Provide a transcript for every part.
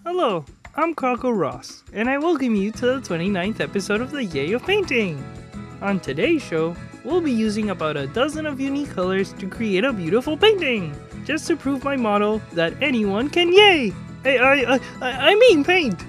Hello, I'm Croco Ross, and I welcome you to the 29th episode of the Yay of Painting! On today's show, we'll be using about a dozen of unique colors to create a beautiful painting, just to prove my motto that anyone can yay! I mean paint!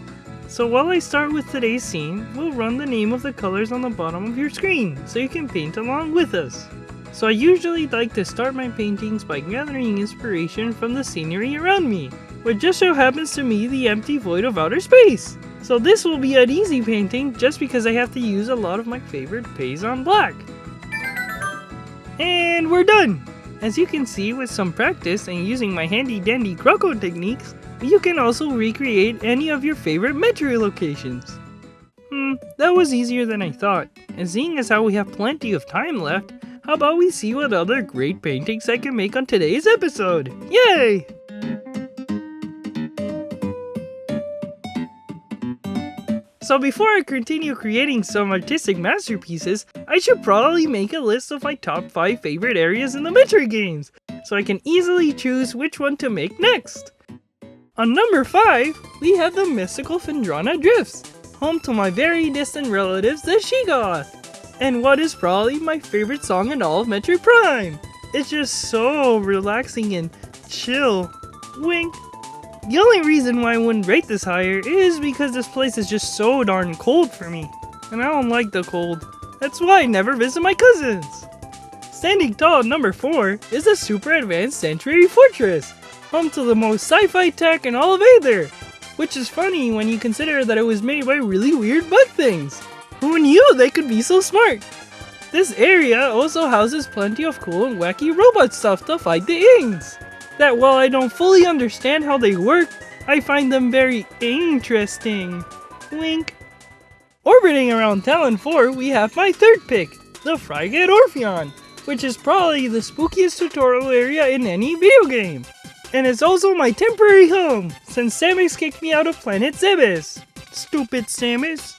So while I start with today's scene, we'll run the name of the colors on the bottom of your screen, so you can paint along with us. So I usually like to start my paintings by gathering inspiration from the scenery around me, which just so happens to be the empty void of outer space. So this will be an easy painting just because I have to use a lot of my favorite Paysan black. And we're done! As you can see, with some practice and using my handy dandy Croco techniques, you can also recreate any of your favorite Metroid locations. That was easier than I thought, and seeing as how we have plenty of time left, how about we see what other great paintings I can make on today's episode? Yay! So before I continue creating some artistic masterpieces, I should probably make a list of my top 5 favorite areas in the Metroid games, so I can easily choose which one to make next. On number 5, we have the mystical Phendrana Drifts, home to my very distant relatives, the Sheegoth, and what is probably my favorite song in all of Metroid Prime. It's just so relaxing and chill. Wink. The only reason why I wouldn't rate this higher is because this place is just so darn cold for me, and I don't like the cold. That's why I never visit my cousins. Standing tall at number 4 is the super advanced Sanctuary Fortress, home to the most sci-fi tech in all of Aether, which is funny when you consider that it was made by really weird bug things. Who knew they could be so smart? This area also houses plenty of cool and wacky robot stuff to fight the Ings, that while I don't fully understand how they work, I find them very interesting. Wink. Orbiting around Talon 4, we have my third pick, the Frigate Orpheon, which is probably the spookiest tutorial area in any video game. And it's also my temporary home, since Samus kicked me out of planet Zebes. Stupid Samus.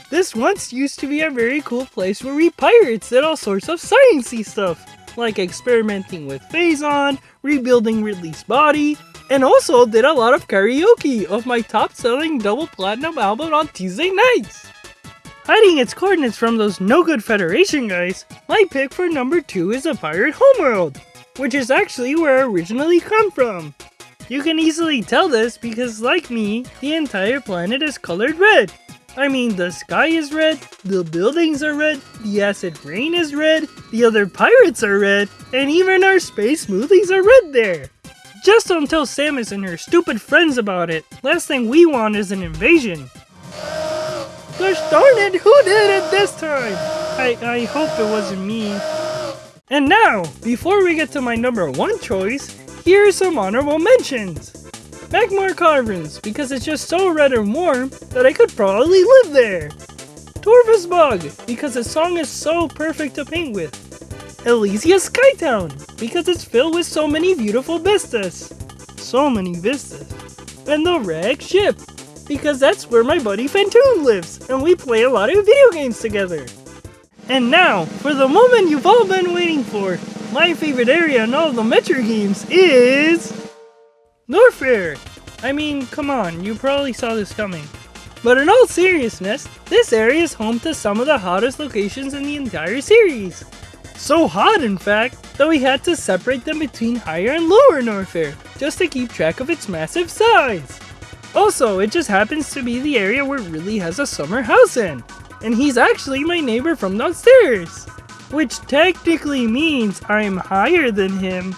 This once used to be a very cool place where we pirates did all sorts of sciencey stuff, like experimenting with Phazon, rebuilding Ridley's body, and also did a lot of karaoke of my top-selling double platinum album on Tuesday nights. Hiding its coordinates from those no-good Federation guys, my pick for number 2 is the Pirate Homeworld, which is actually where I originally come from. You can easily tell this because, like me, the entire planet is colored red. I mean, the sky is red, the buildings are red, the acid rain is red, the other pirates are red, and even our space smoothies are red there. Just don't tell Samus and her stupid friends about it. Last thing we want is an invasion. Gosh darn it, who did it this time? I hope it wasn't me. And now, before we get to my number 1 choice, here are some honorable mentions. Magmar Caverns, because it's just so red and warm that I could probably live there. Torvus Bog, because the song is so perfect to paint with. Elysia Skytown, because it's filled with so many beautiful vistas. So many vistas. And the Rag Ship, because that's where my buddy Phantoon lives, and we play a lot of video games together. And now, for the moment you've all been waiting for, my favorite area in all of the Metro games is Norfair! I mean, come on, you probably saw this coming. But in all seriousness, this area is home to some of the hottest locations in the entire series. So hot, in fact, that we had to separate them between higher and lower Norfair, just to keep track of its massive size. Also, it just happens to be the area where Ridley has a summer house in, and he's actually my neighbor from downstairs, which technically means I'm higher than him.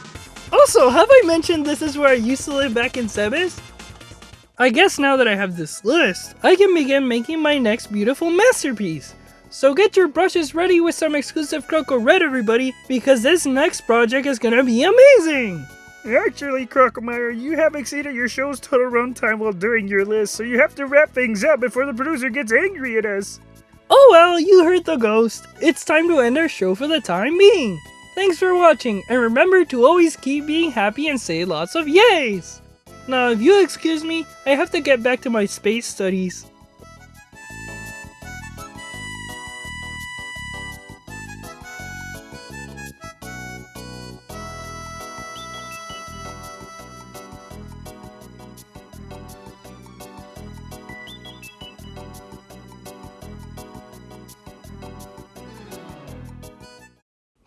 Also, have I mentioned this is where I used to live back in Zebes? I guess now that I have this list, I can begin making my next beautiful masterpiece. So get your brushes ready with some exclusive Croco Red, everybody, because this next project is gonna be amazing! Actually, Crocomire, you have exceeded your show's total runtime while doing your list, so you have to wrap things up before the producer gets angry at us. Oh well, you heard the ghost. It's time to end our show for the time being. Thanks for watching, and remember to always keep being happy and say lots of yays! Now, if you'll excuse me, I have to get back to my space studies.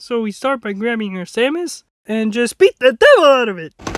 So we start by grabbing our Samus and just beat the devil out of it.